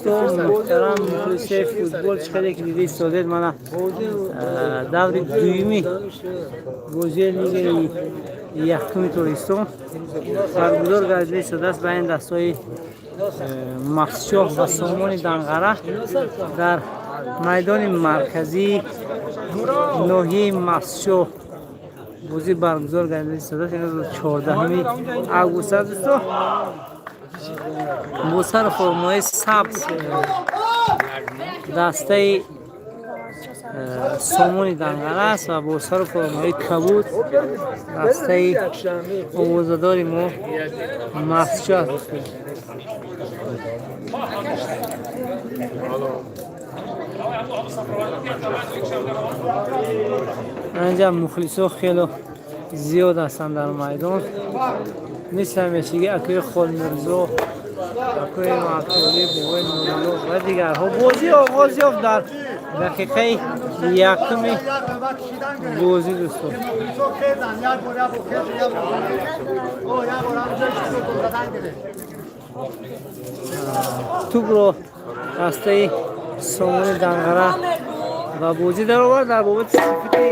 دوستان محترم مخلص فوتبال چقدر که دیدید سالید من دور دویمی بازی لیگ یکم تورستان برگزار گردیده شده است بین دستای مخشوق و سامان دنغره در میدان مرکزی ناحیه مخشوق بازی برگزار گردیده شده است. این روز 14 آگوست است. با سر فرمای سبز دسته سامان دنغره است و با سر فرمای کبود دسته آوازدار ما مخشوق است. اینجا مخلصا خیلی زیاد هستند در میدان، مثل همیشگی اکوی خال مرزا، اکوی معطولی، بوی نورالله و دیگرها. بازی آغاز یافت در دقیقه یکم بازی دوستان. توپ رو دسته سامان دنغره و بازی در آورد در بابت صفتی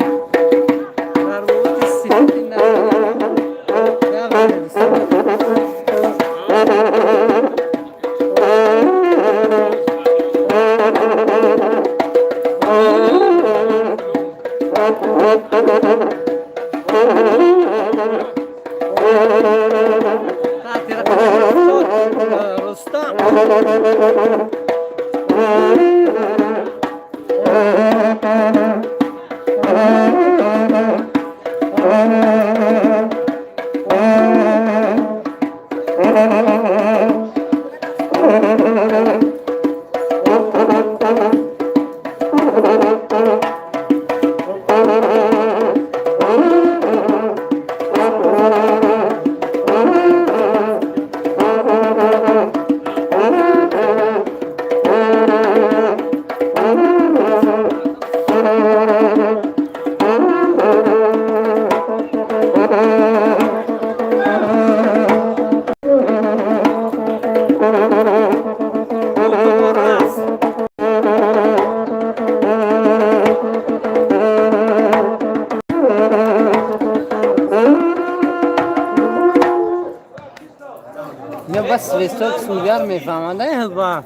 بس وستوک سوگر میفهمنده این با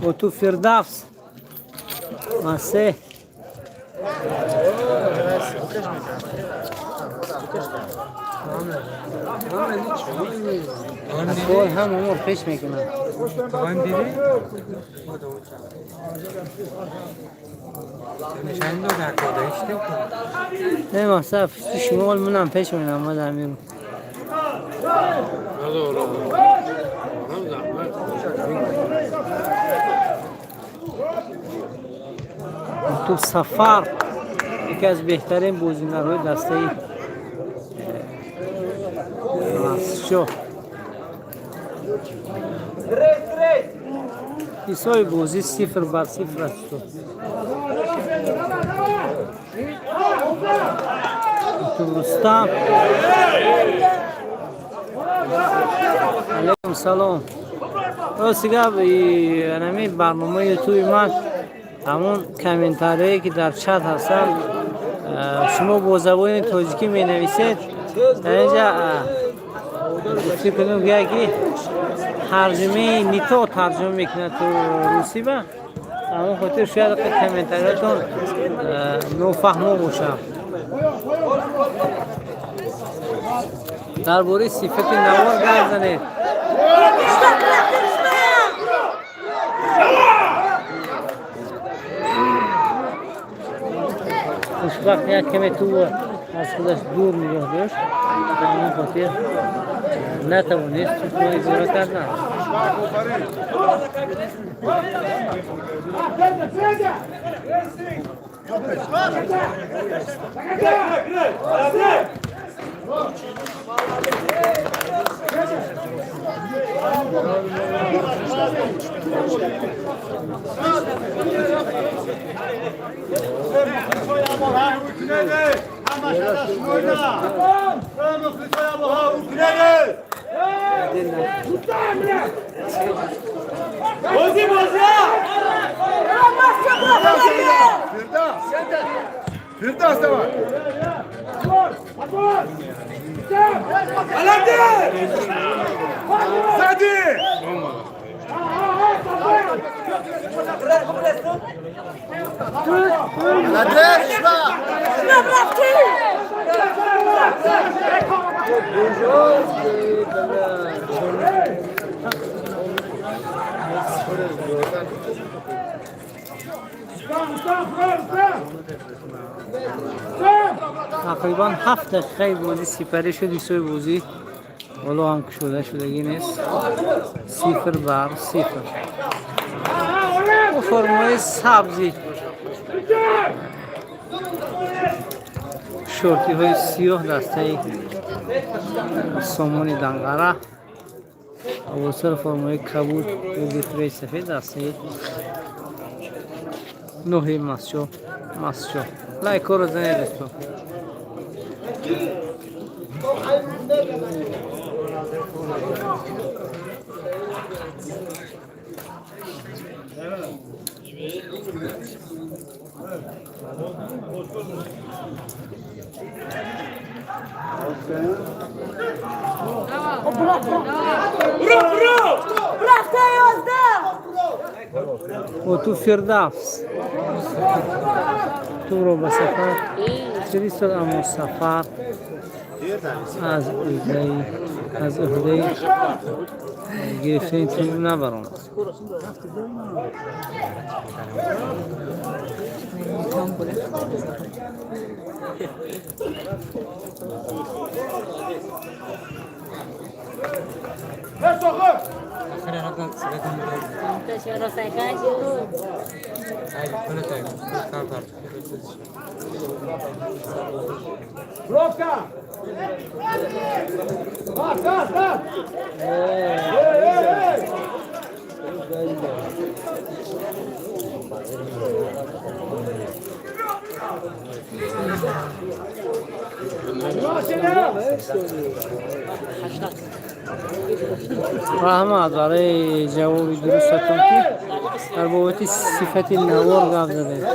و تو فردوس ماسه اخوال هم عمر پیش میکنن آن دیدی؟ نشان دو در کادایشتی کن نه ماسه شمال منم پیش میکنم ما در میرم تو سفر یکی از بهترین بازیکن‌های دسته مخشوق ایسای بازی 0 بر 0 است. تو رستم علیکم سلام. راسیگه نمی برنامه توی من همون کامنتاری که در چت هستن شما با زبان تاجیکی می نویسید در اینجا گفتی کنم گه که ترجمه نیتا ترجمه میکنه تو روسی با همون خاطر شاید کامنتاریتون نفهمو باشه. درباره صفت نوار گرد زنید. خوشبخت یک کمی تو از خودش دور نگاه داشت به همین خاطر نتوانست توی اجرا کردن. Firdevs de var. Zadi. تقریبا 7 دقیقه بازی سپری شد. ایسای بازی ولو هم شدگی نیست. 0-0 و فرمای سبزی شورتی های سیاه دسته سامانی دنگره و سر فرمای کبود و گیتره سفید دسته نوحی مسجو لایک رو زنه دستو و تو فردوس تو رو به سفر سری سال اما سفر از عهده گرفته این تیم نبرم. رحمت برای جواب درستتون که در بابت صفت نوار گفت زده.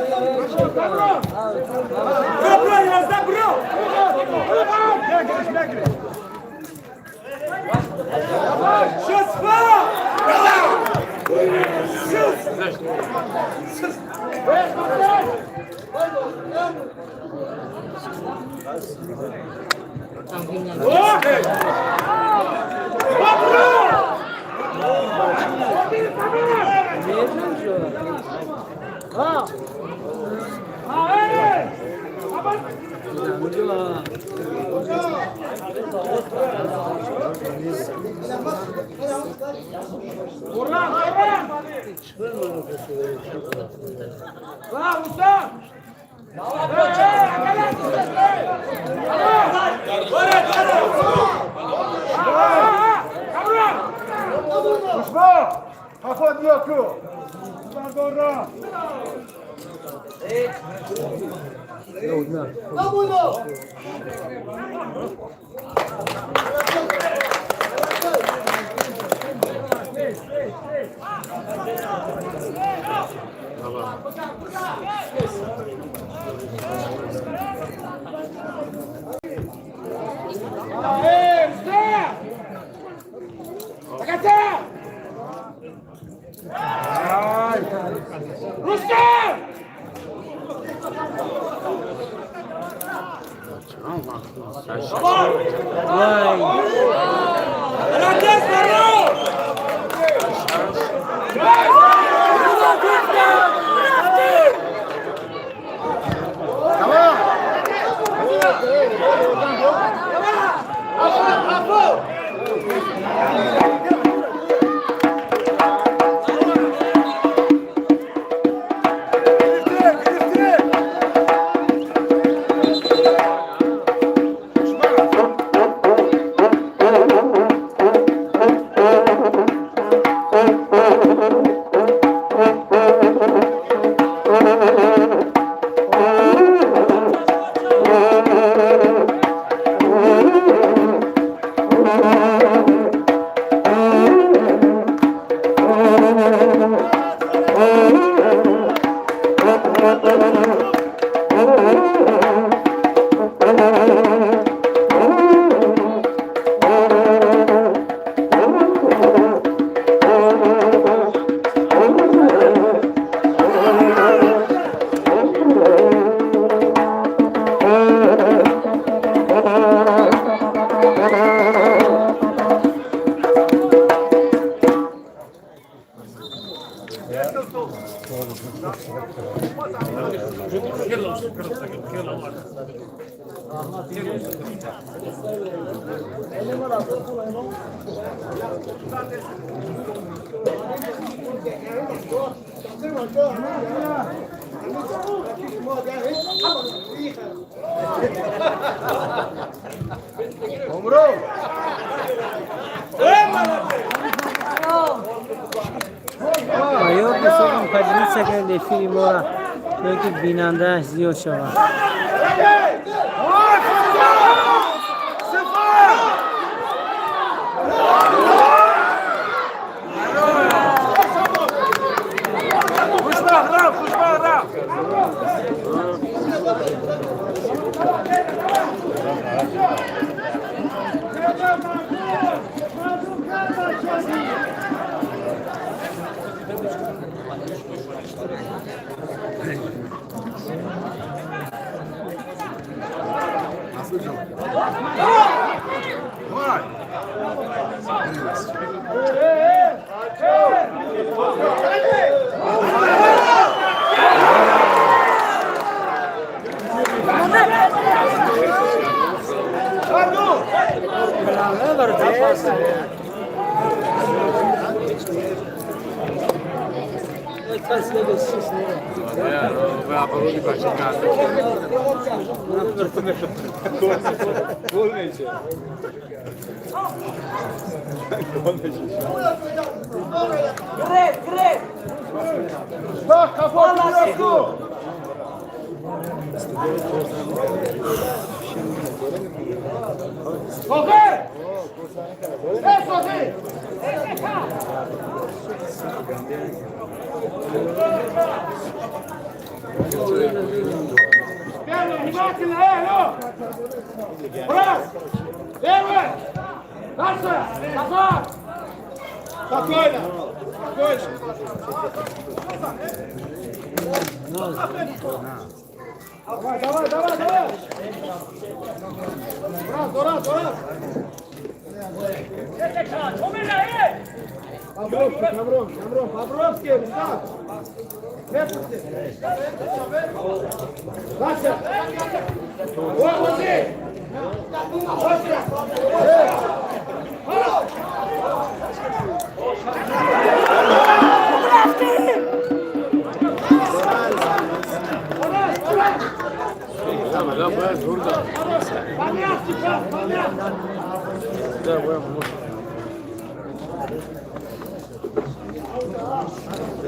آیا بسیار مقدمی سکن فیلم را که بیننده زیاد شود.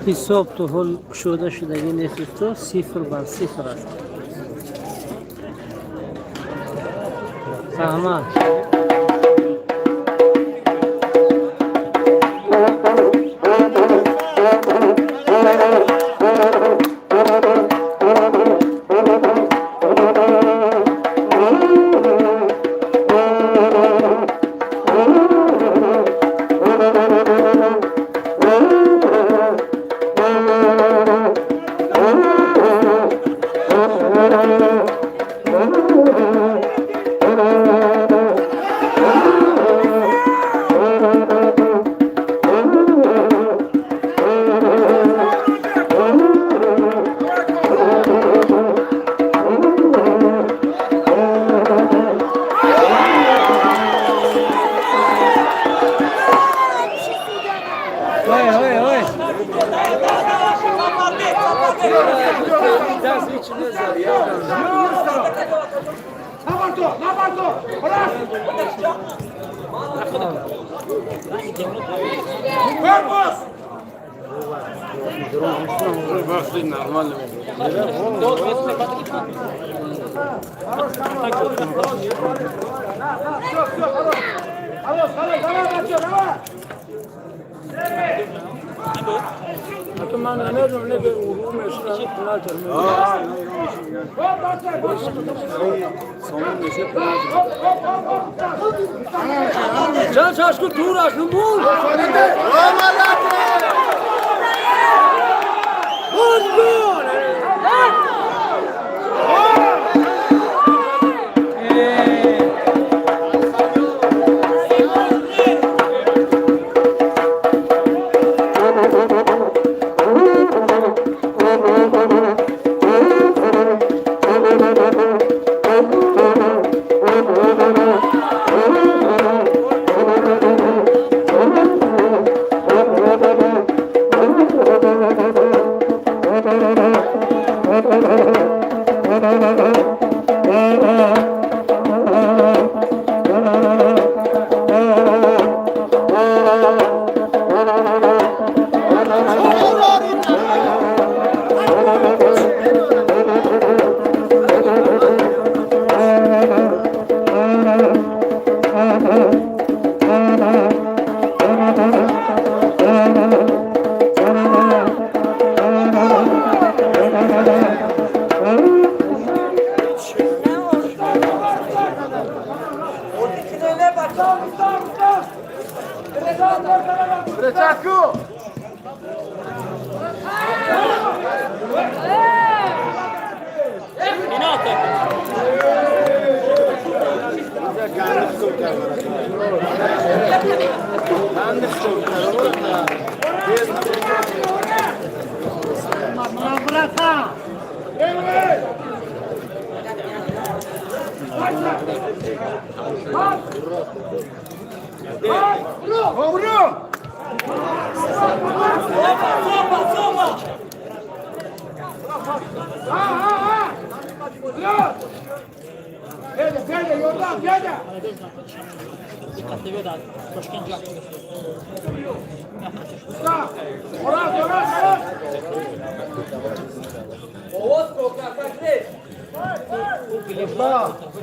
حساب تو حال شده شدگی نیست تو 0-0 است. احمد Can Şaşkın Tuğraş Numbul. Buzgul. Brečaku!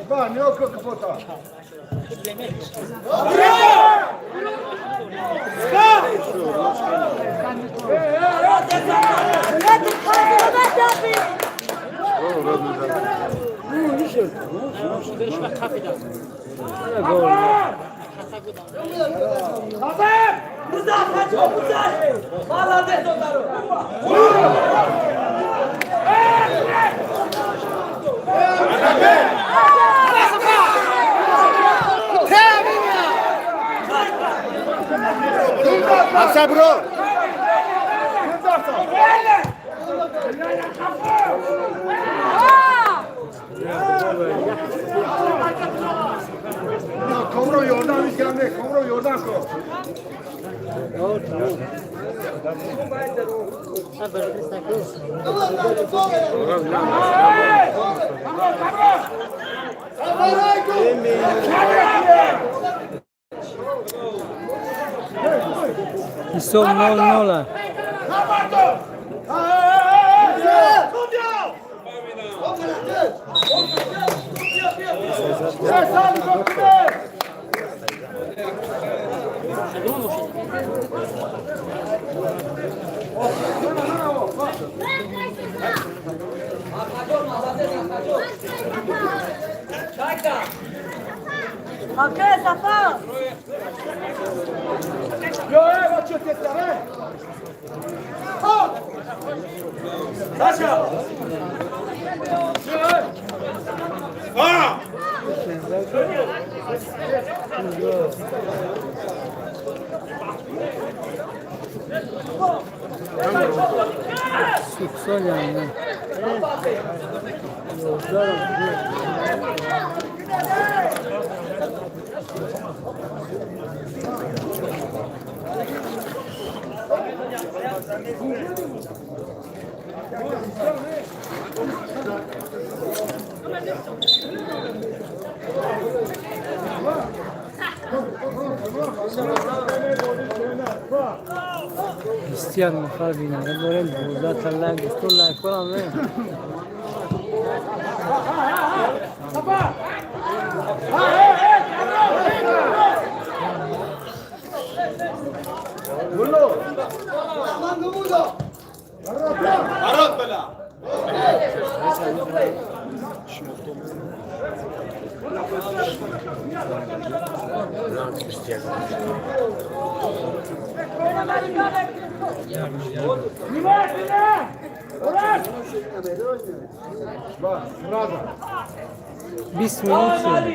Ba, ne oko kapota. Hapsa bro. Komro yordan biz gelmek. Komro yordan ko. İstom 0-0. Hakkı Safa. Yo, bak çok yeter he. Al. Saşa. Ha. Suksal yani. Cristian Fabina, Morel, Buzata, Stola, Colame. Arat bela. Bismillah.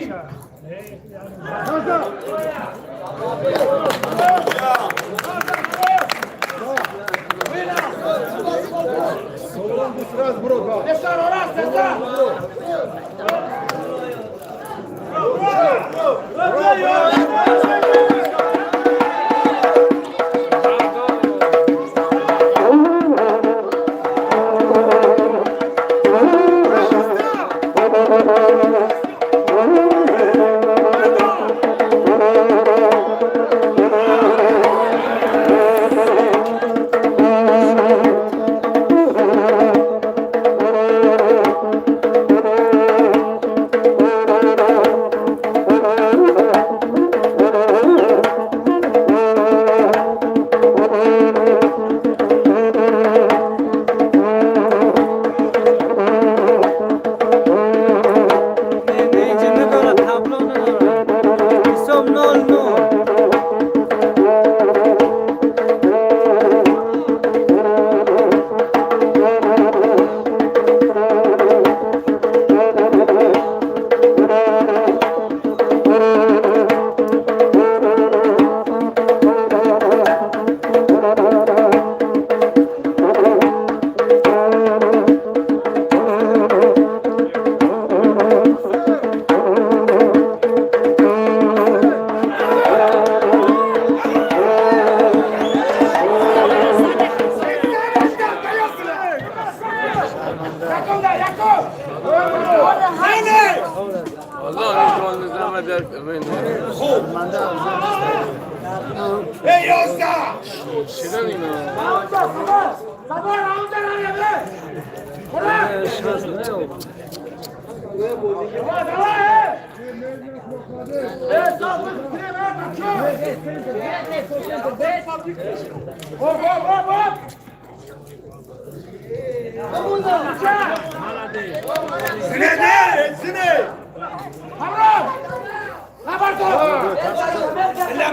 ای یازده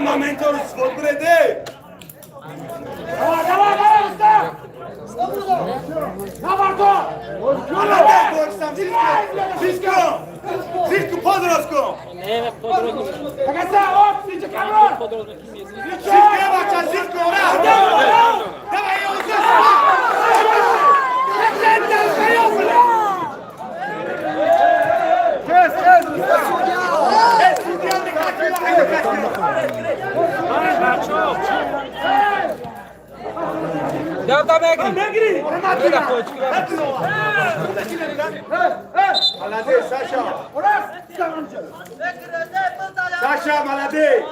El momento svolgete! Zirku podrosku! Zirku bača, zirku! Dawaj ją Ja tam Megri! Молодец, Саша! Саша, молодец!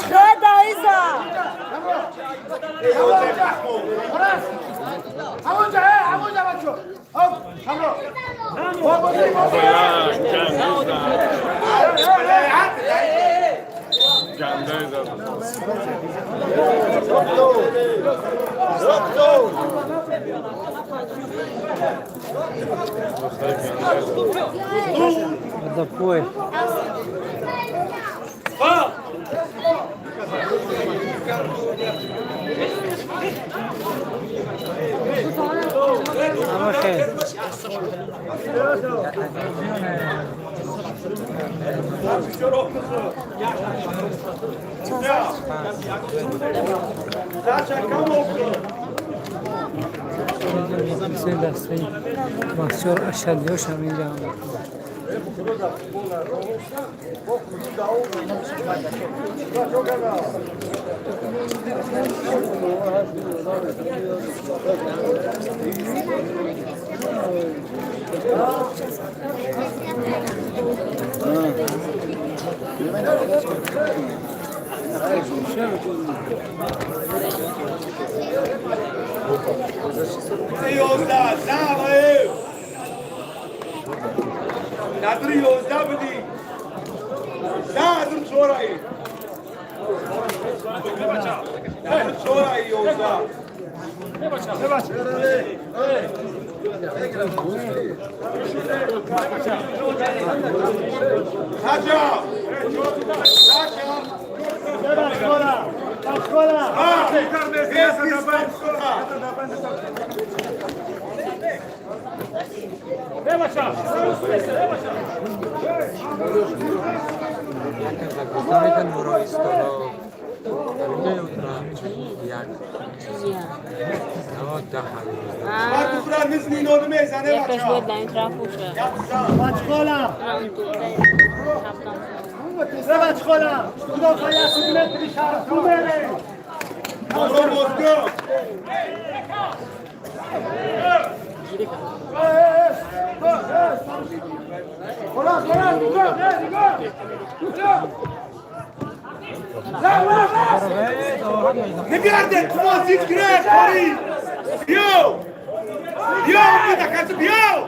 Шеда, Иза! Запой. Mahsur aşağılıyor şamil Yozda, zavayı! Nadri yozda budi! Zadım sorayı! Sorayı yozda! Ne baça? Ne baça? Saça! Saça! Escola! Ah! Ne baça? Zagotowi ten morowisko, ludzie jutra, jak? No, daha. Marco Franz nie no mesa, ne Jakaś baça? ładna intrafusze. Escola! Zobacz, chola! Kto ja metry numery! Moro Moskva! Ne geldi? Tuman zikre! Paris! Yo! Yo! Bir dakika, yo!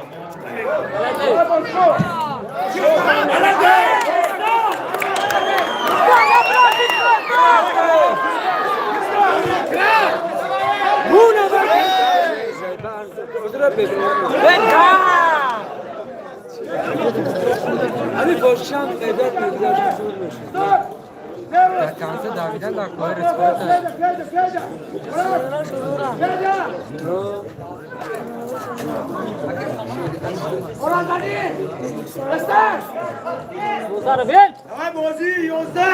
Kansa David'den de aklıma resmen. Давай, Бози, Йозда!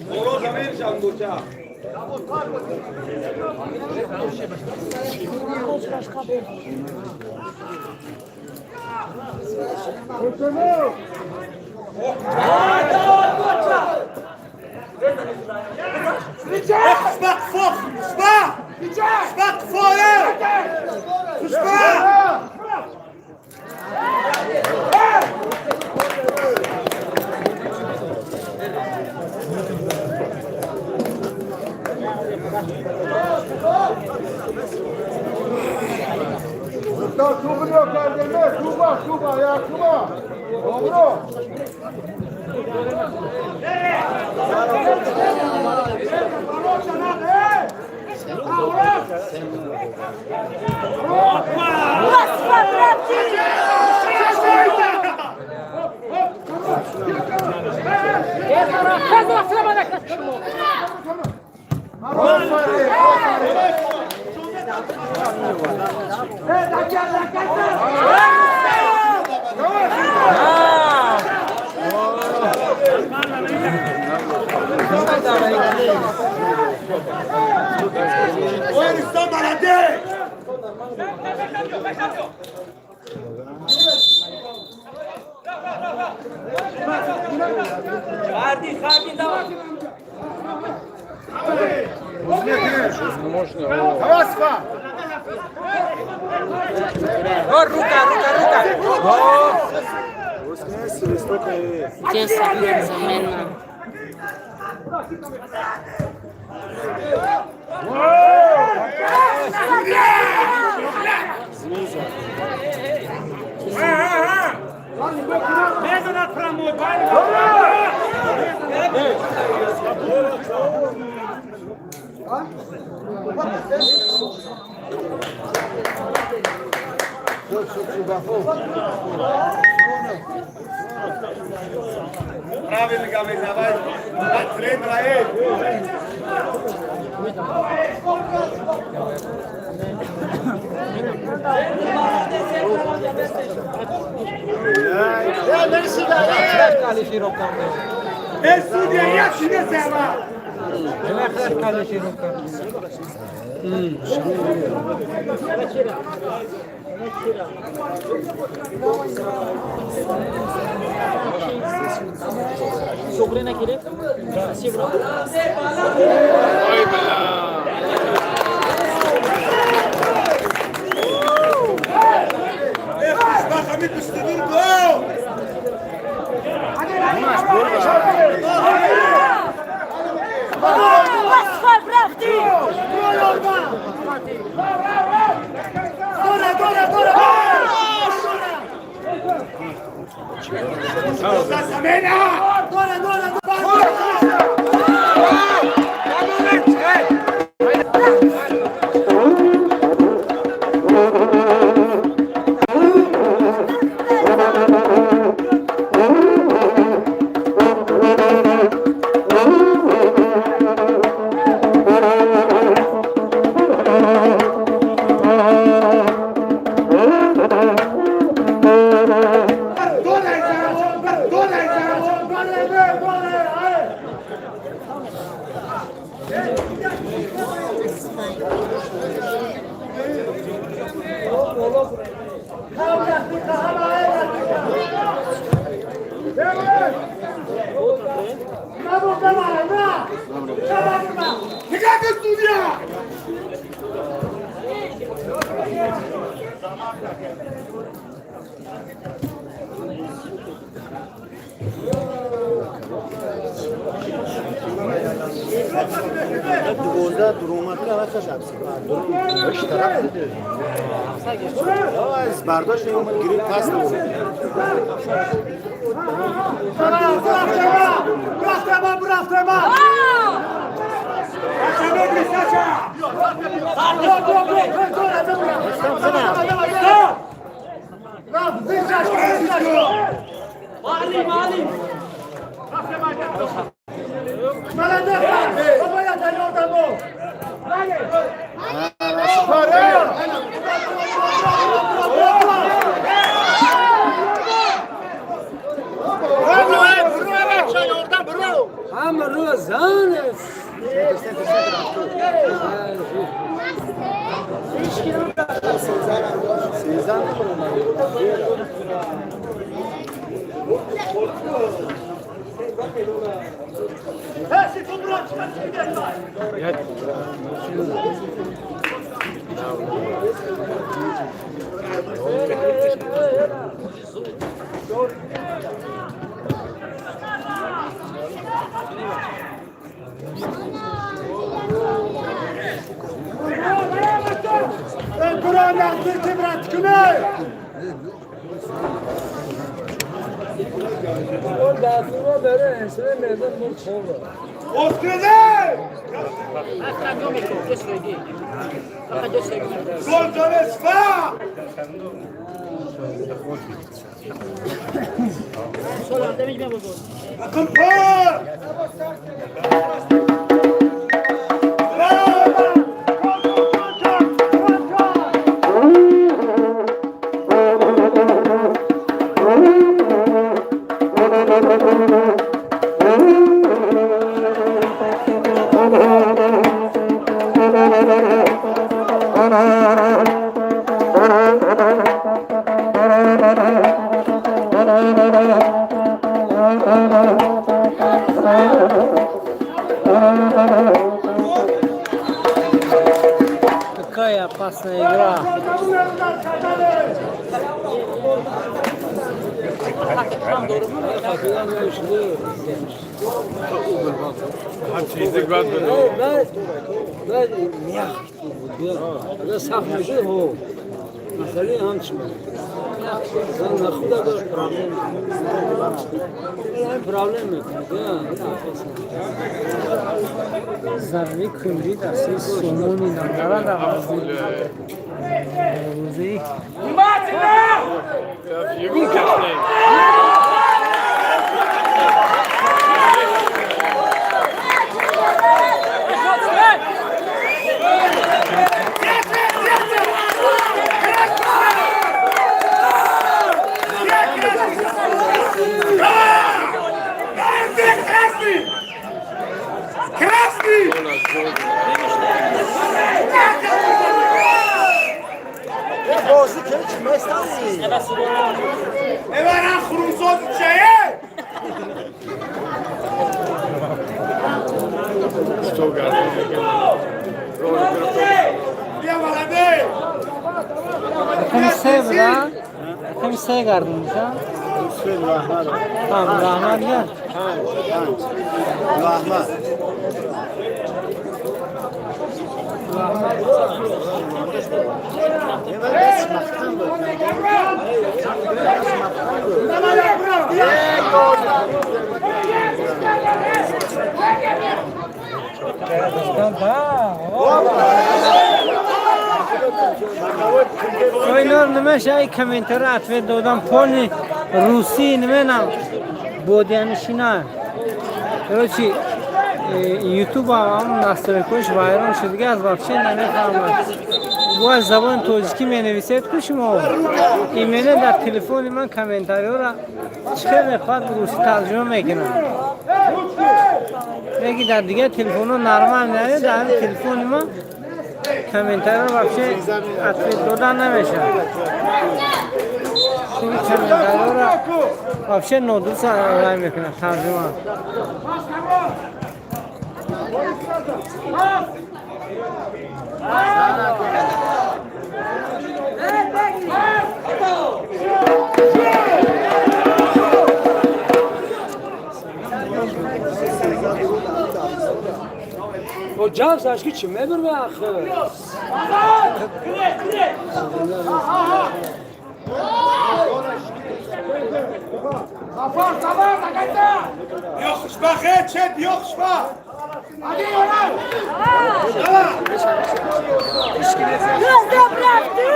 Мороз замершам гуча. Spaq fox, spaq! Spaq fire! Spaq! Tuba yok kardeşim, Tuba ya Tuba. Doğru. Moskva, prawdziwy! Oğuzhan Balade! Хаваска! Где собьет замена? Правильно говорит, давай. Трен Раэль. Судья, я тебе сама. Хамид быстро гол! Moskwa, prawdziwy! دوازده درومتر همه چه شب باش طرف بده از برداشت اومد گریب پس نمونه Hepsi kumruğa çıkan çıkacak. Ben Kur'an'dan Türk'ü bırak kime? Oskrede! Gonzales fa! Akın par! Какая опасная игра. Zarri kıldı da siz sonun inanlara da hazır. Ruzi. Krasny! Evaran xurumsoz içeye! Bia malade! Kim sevra? Kim sevgardın ya? Tamam, Rahman ya. Rahmat. Oynar nima şey komentar atvet dodam poni Rusi nima nam bodyanishina. Короче, YouTube am настройкош вайрон шудга аз вообще намефаҳмам. Бо аз забони тоҷикӣ менависед ку шумо. Имена дар телефони ман комментариёра чиқар мехоҳад русӣ тарҷима мекунам. Леки дар дигар телефонҳо нормал меояд, дар телефони ман комментариёра вообще ответ додан намешавад. Чунки комментариёра вообще нодуруст рай мекунад тарҷима. O can saçki çime bir mi akı? Yok şbak çet yok şbak! Hadi yoran! Gazda bıraktı.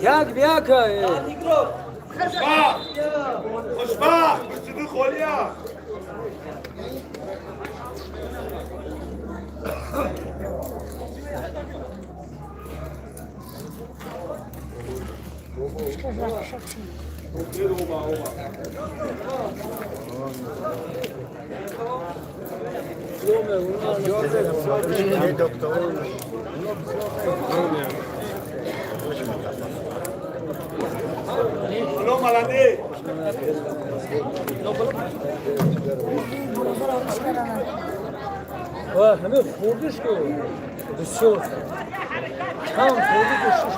Jak biaka? Şbak! Şbak! Üstünü kolya! שלום מלאדי. همه خوردش که بسیار کم خوردی کشش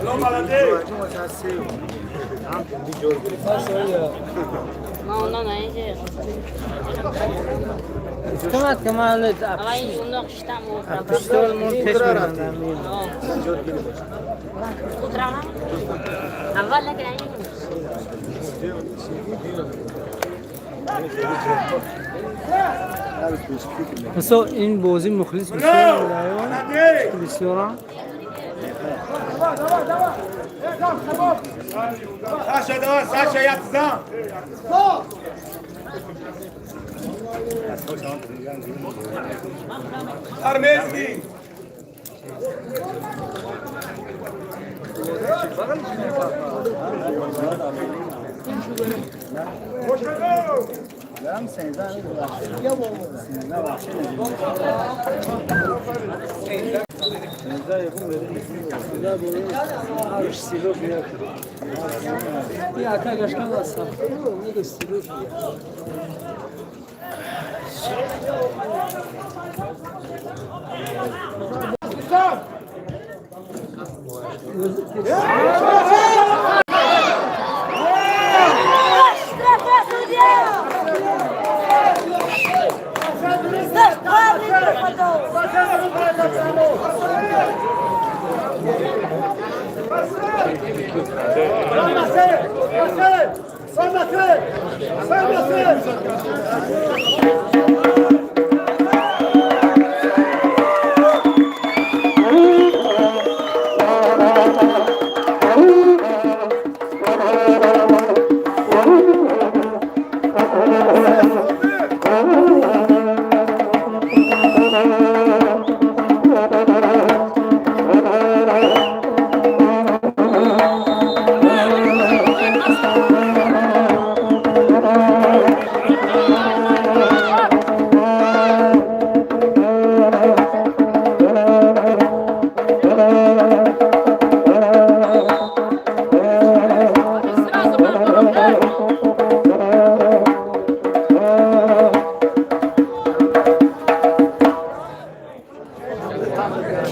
שלום מלאדי. ما والله ما يجي كمان كمان الله يجي قشتام اشتغل منتج وترى أول لك يعني مثلا این بازی مخلص بسیار ملאדי. بسیار סשה דבר, סשה יצא. ארמזי. Ya ka yaşkan olsa. Ne gösteriyor?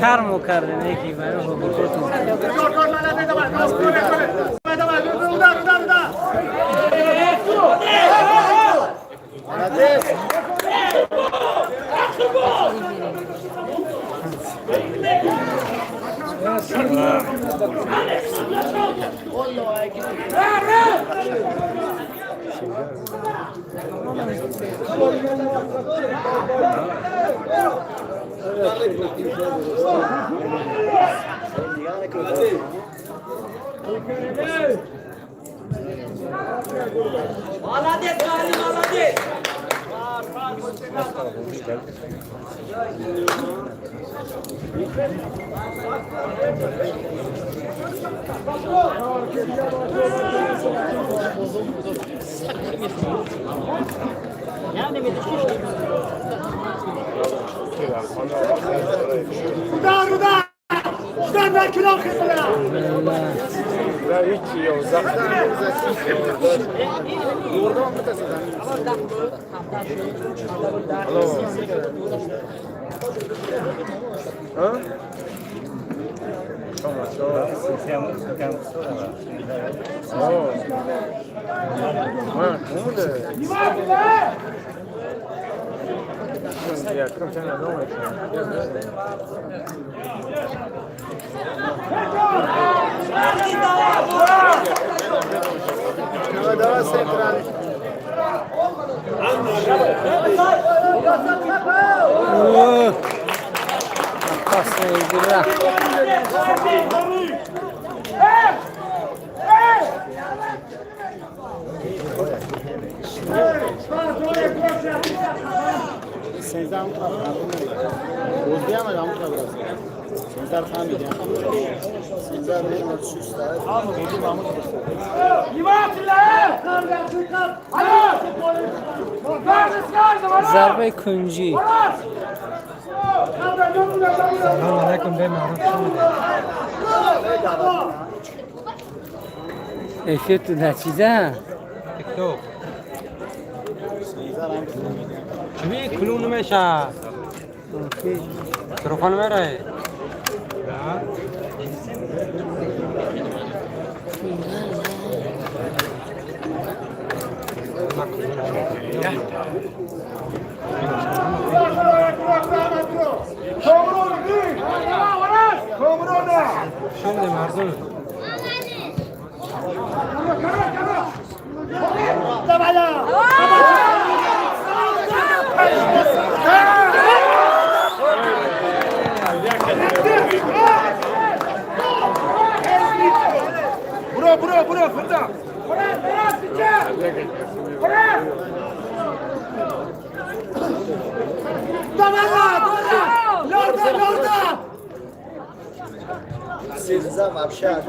کار مکرده یکی برای حقوقتون سنزده هم بزدی هم هم خبر است سنزده خواهم میگم سنزده میگم شش تا بزدی با همون ضربه کنجی سلام علیکم به معروف افیت نچیده تیک توک چی کلون میشه تلفن میره شنده مردم برو فردا سیزدم افشار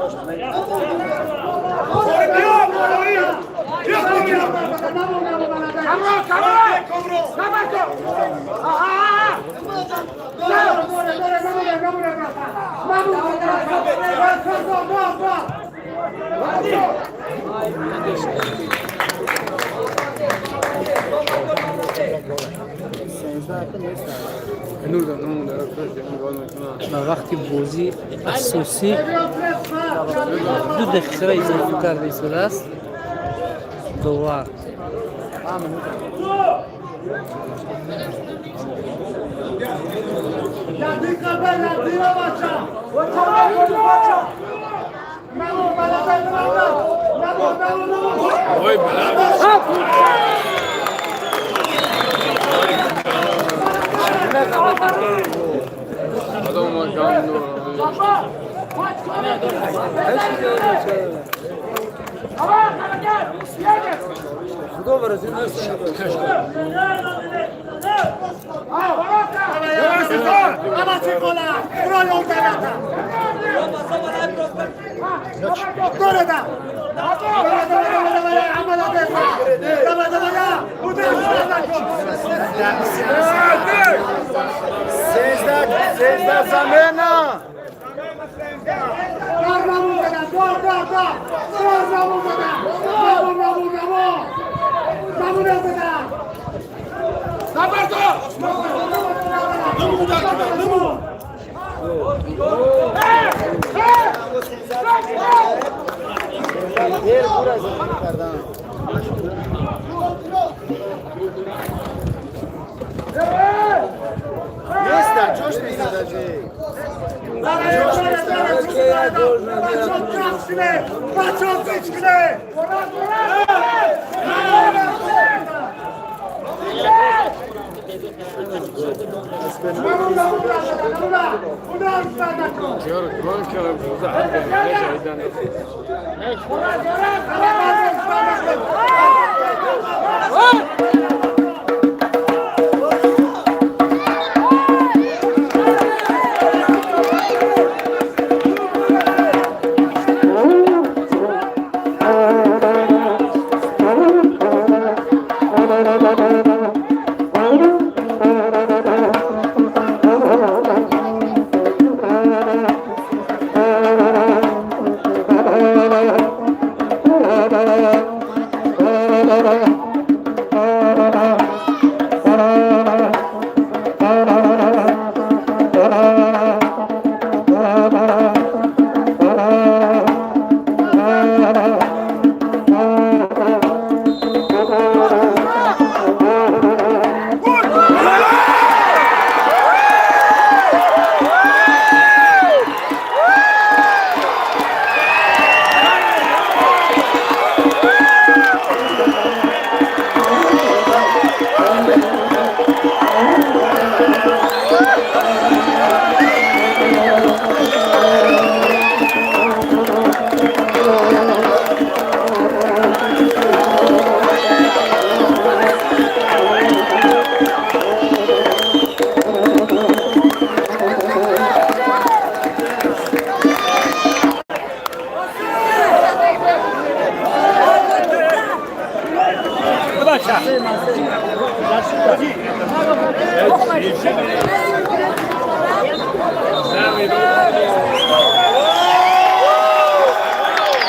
و وقتی بازی اساسی 2 دقیقه اضافه کرده شده است دوار سیزده زمینه نیستن جوش نیستن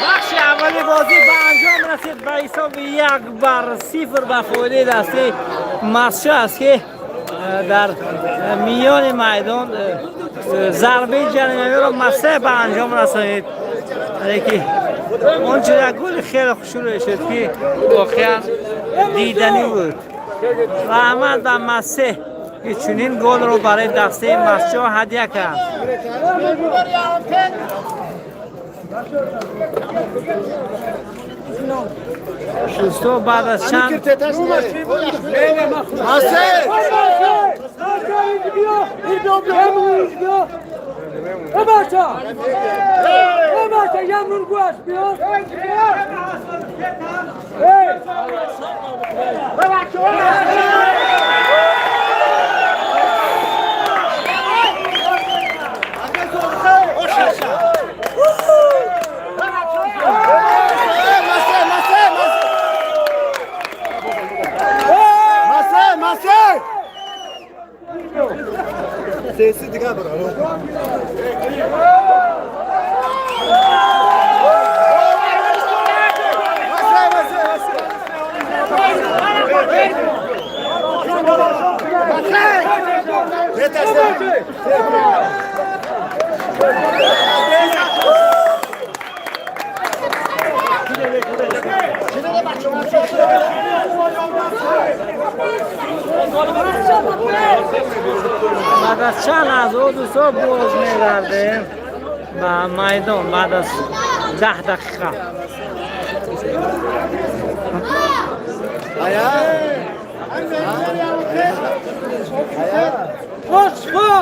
بخش اولی بازی به انجام رسید به حساب 1-0 به فایده دسته مسجد است که در میان میدان ضربه جریمه را مسجد به انجام رسید. که اونجا گل خیلی خوشحال شد که واقعا دیدنی بود. رحمت به مسجد که چنین گل رو برای دسته مسجد هدیه کرد. شستو بعد از چند Sesi diga bro. بعد از چند از او دوستا باز میگردیم به میدان بعد از 10 دقیقه. Ayağa.